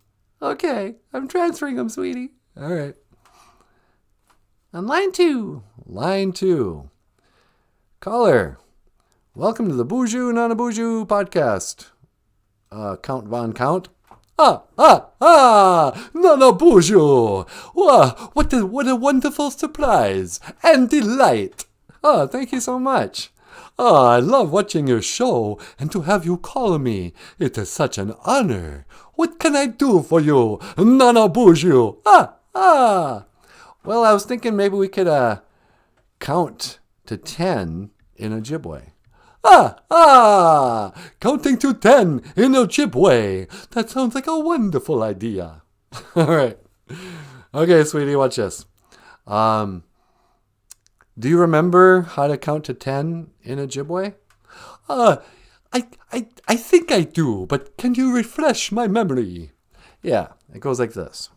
Okay. I'm transferring him, sweetie. All right. On line 2. Line 2. Caller. Welcome to the BOOZHOO NANABOOZHOO podcast. Count Von Count. NANABOOZHOO. Wow, what a wonderful surprise and delight. Oh, thank you so much. Oh, I love watching your show, and to have you call me, it is such an honor. What can I do for you, NANABOOZHOO? Well, I was thinking maybe we could count to 10 in Ojibwe. Counting to 10 in Ojibwe. That sounds like a wonderful idea. All right. Okay, sweetie, watch this. Do you remember how to count to 10 in Ojibwe? I think I do, but can you refresh my memory? Yeah, it goes like this.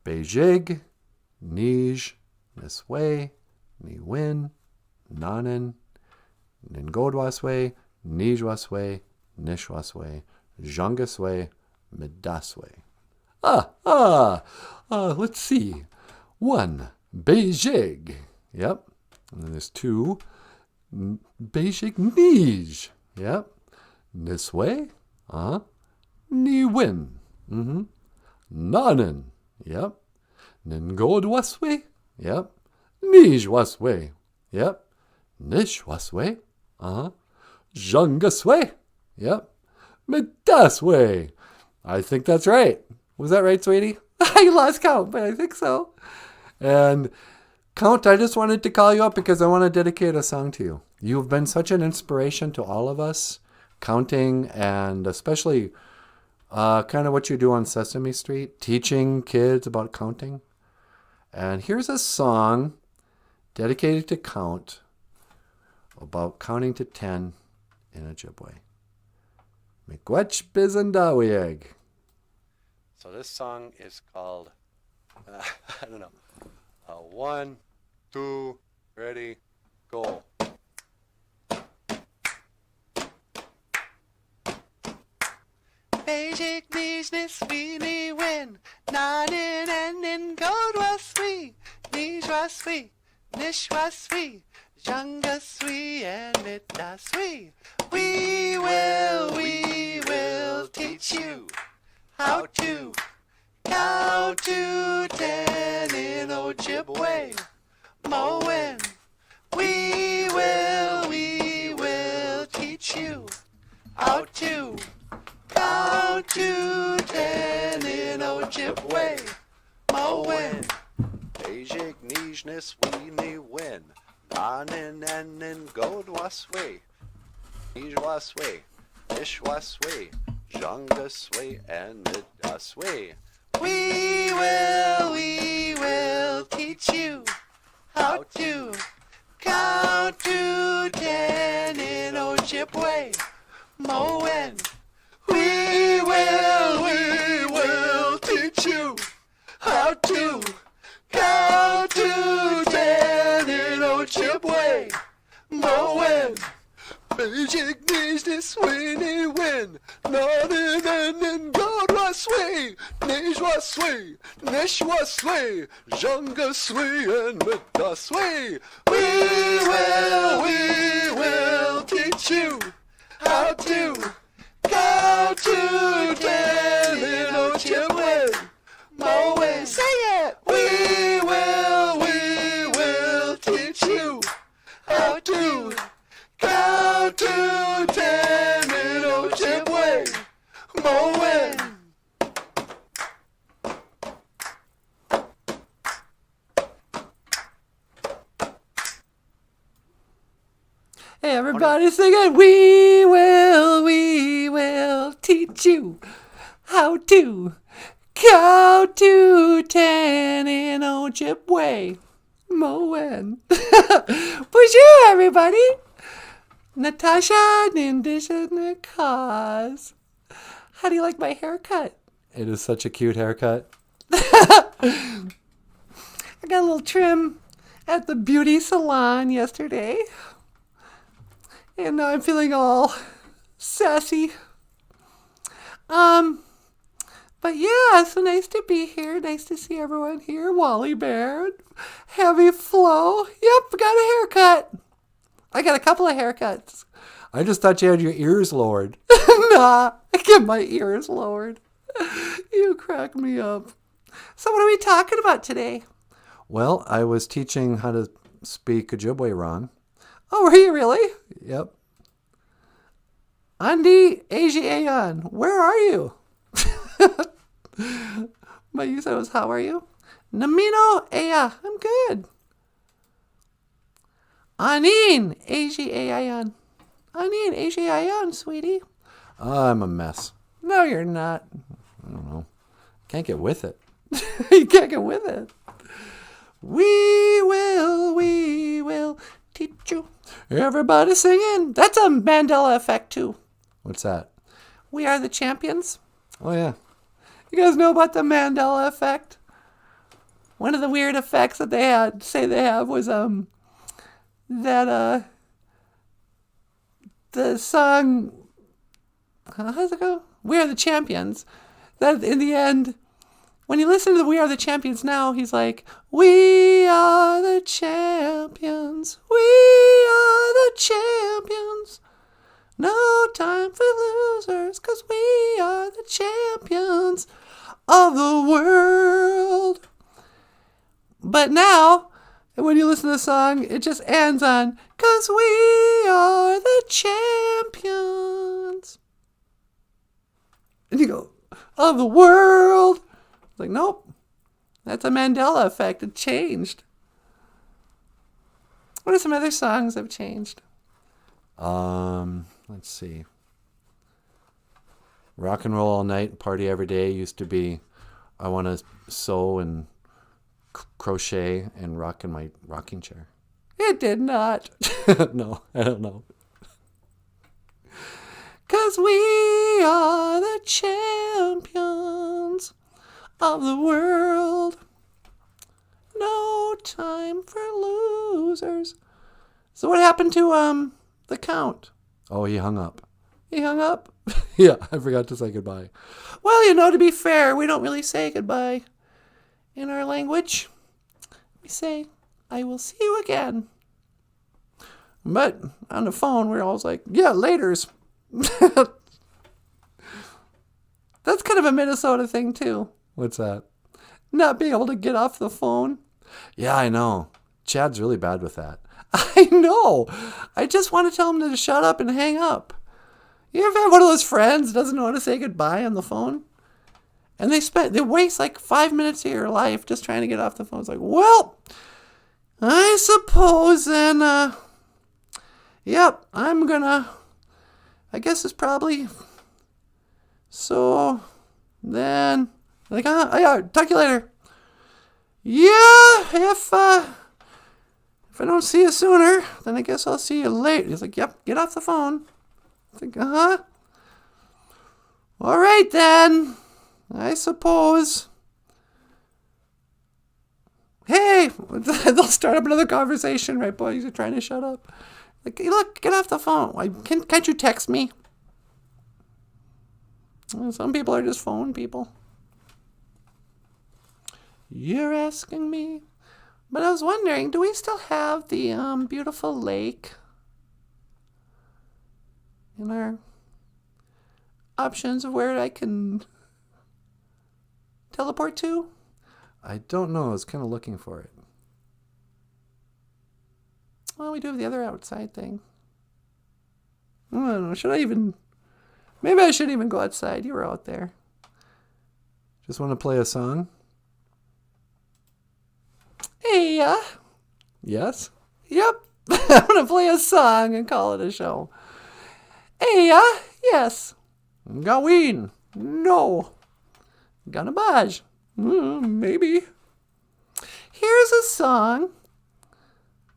Beijig, Nij, Niswe, Niwin, Nanan, Ningodwaswe, Nijwaswe, Nishwaswe, Zhangaswe, Midaswe. Let's see. 1, Beijing. Yep. And then there's 2, Beijing Nij. Yep. Niswe. Niwin. Nanan. Yep. Ningodwaswe. Yep. Nijwaswe. Yep. Nishwaswe. Zhangaswe. Yep. Midaswe. I think that's right. Was that right, sweetie? I lost count, but I think so. And Count, I just wanted to call you up because I want to dedicate a song to you. You've been such an inspiration to all of us, counting, and especially kind of what you do on Sesame Street, teaching kids about counting. And here's a song dedicated to Count about counting to 10 in Ojibwe. Miigwech Bizandawieg. So this song is called, I don't know, 1, 2, ready, go. Beijing Nijnis Vini Win Nanin and Godwaswi Nijwaswi Nishwaswi Zhangaswi and Midaswi. We will teach you how to count to 10 in Ojibwe. Moen. We will teach you how to count to 10 in Ojibwe. Moen. Beijing Nijnis Weenie Win. Nanin and Godwaswe. Nijwaswe. Nishwaswe. Zhangaswe and Midaswe. We will teach you how to count to 10 in Ojibwe. Moen. We will teach you how to count to 10 in Ojibwe. Moen. Beijing Nijnis Weenie Win Nanin and Godwaswe Nijwaswe Nishwaswe Zhangaswe and Midaswe. We will teach you how to count to 10 in Ojibwe. Moen. Say it. We will teach you how to count to 10 in Ojibwe. Moen. Hey, everybody sing it. We will teach you how to count to 10 in Ojibwe. Moen. Bonjour, everybody. Natasha Nindishanikaz. How do you like my haircut? It is such a cute haircut. I got a little trim at the beauty salon yesterday. And now I'm feeling all sassy. But yeah, so nice to be here. Nice to see everyone here. Wally Bear, Heavy Flow. Yep, got a haircut. I got a couple of haircuts. I just thought you had your ears lowered. Nah, I get my ears lowered. You crack me up. So what are we talking about today? Well, I was teaching how to speak Ojibwe wrong. Oh, were you really? Yep. Andi Ajiayan, where are you? But you said it was how are you? Namino Aya, I'm good. Anin Ajiayan. Anin Ajiayan, sweetie. I'm a mess. No, you're not. I don't know. Can't get with it. You can't get with it. We will teach you. Everybody singing. That's a Mandela effect too. What's that? We are the champions. Oh, yeah. You guys know about the Mandela effect? One of the weird effects that they have was that the song, how does it go? We Are the Champions. That in the end, when you listen to the We Are the Champions now, he's like, we are the champions. We are the champions. No time for losers, 'cause we are the champions of the world. But now, when you listen to the song, it just ends on, 'cause we are the champions. And you go, of the world. It's like, nope. That's a Mandela effect. It changed. What are some other songs that have changed? Let's see. Rock and Roll All Night, Party Every Day used to be, I want to sew and crochet and rock in my rocking chair. It did not. No, I don't know. 'Cause we are the champions of the world. No time for losers. So what happened to the Count? Oh, he hung up. He hung up? Yeah, I forgot to say goodbye. Well, you know, to be fair, we don't really say goodbye in our language. We say, I will see you again. But on the phone, we're always like, yeah, laters. That's kind of a Minnesota thing, too. What's that? Not being able to get off the phone. Yeah, I know. Chad's really bad with that. I know. I just want to tell him to shut up and hang up. You ever have one of those friends that doesn't know how to say goodbye on the phone? And they waste like 5 minutes of your life just trying to get off the phone. It's like, well, I suppose then, yep, I guess it's probably, so then, like, yeah, talk to you later. Yeah, if I don't see you sooner, then I guess I'll see you later. He's like, yep, get off the phone. I think, all right then, I suppose. Hey, they'll start up another conversation, right, boys? You're trying to shut up. Like, look, get off the phone. Can't you text me? Well, some people are just phone people. You're asking me. But I was wondering, do we still have the beautiful lake in our options of where I can teleport to? I don't know. I was kind of looking for it. Well, we do have the other outside thing. I don't know. Maybe I shouldn't even go outside. You were out there. Just want to play a song? Hey, Yes? yep. I'm going to play a song and call it a show. Hey, yes. Gawin! No. Ganabaj. Maybe. Here's a song.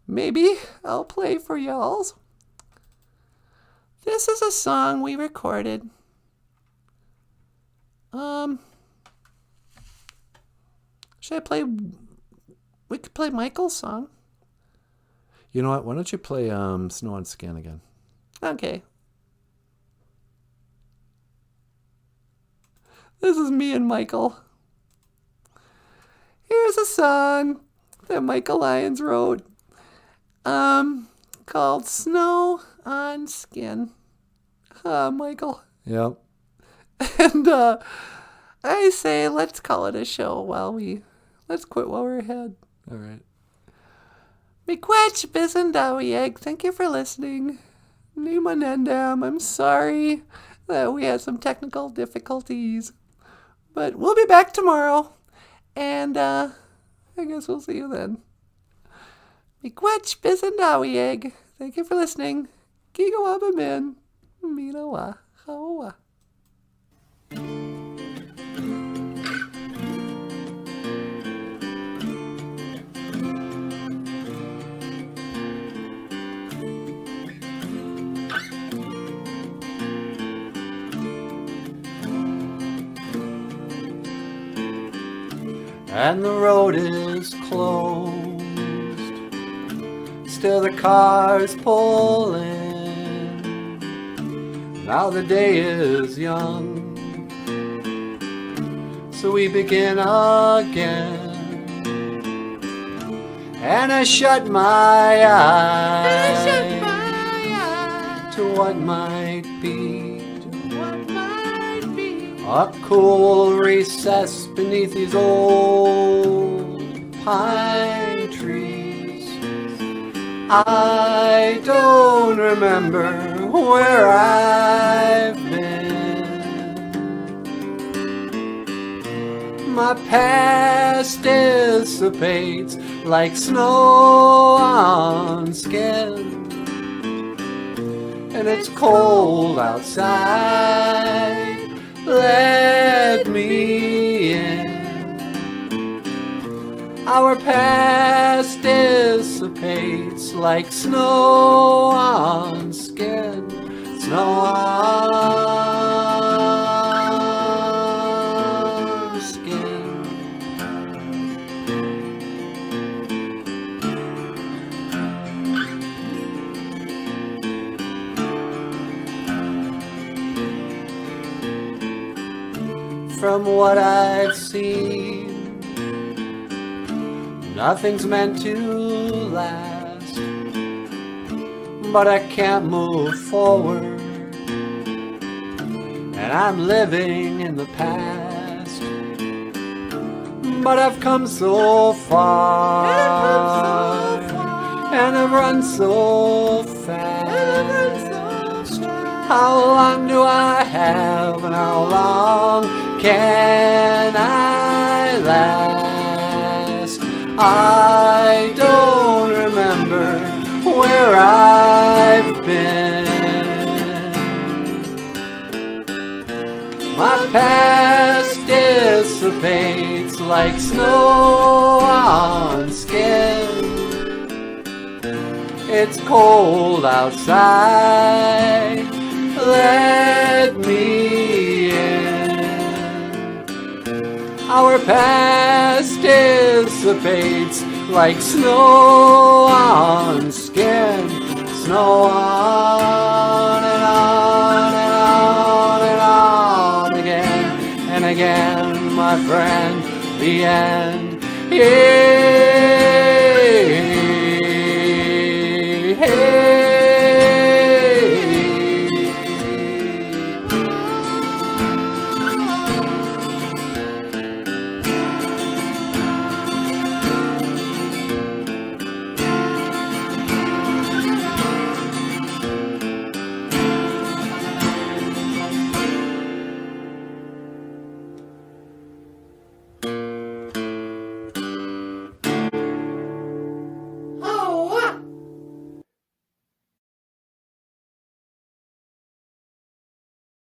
Maybe I'll play for y'alls. This is a song we recorded. Should I play? We could play Michael's song. You know what? Why don't you play Snow on Skin again? Okay. This is me and Michael. Here's a song that Michael Lyons wrote. Called Snow on Skin. Michael. Yep. And I say let's call it a show let's quit while we're ahead. All right. Miigwech Bizendawieg, thank you for listening. Nimanendam, I'm sorry that we had some technical difficulties. But we'll be back tomorrow. And I guess we'll see you then. Miigwech Bizendawieg, thank you for listening. Gigawabamin, Minawa, Hawa. And the road is closed. Still the cars pull in. Now the day is young, so we begin again. And I shut my eyes to what might be, a cool recess beneath these old pine trees. I don't remember where I've been. My past dissipates like snow on skin, and it's cold outside. Let me in. Our past dissipates like snow on skin. Snow on skin. From what I've seen, nothing's meant to last, but I can't move forward, and I'm living in the past. But I've come so far, and I've run so fast. How long do I have, and how long can I last? I don't remember where I've been. My past dissipates like snow on skin. It's cold outside. Let me in. Our past dissipates like snow on skin. Snow on and on and on and on again and again, my friend. The end is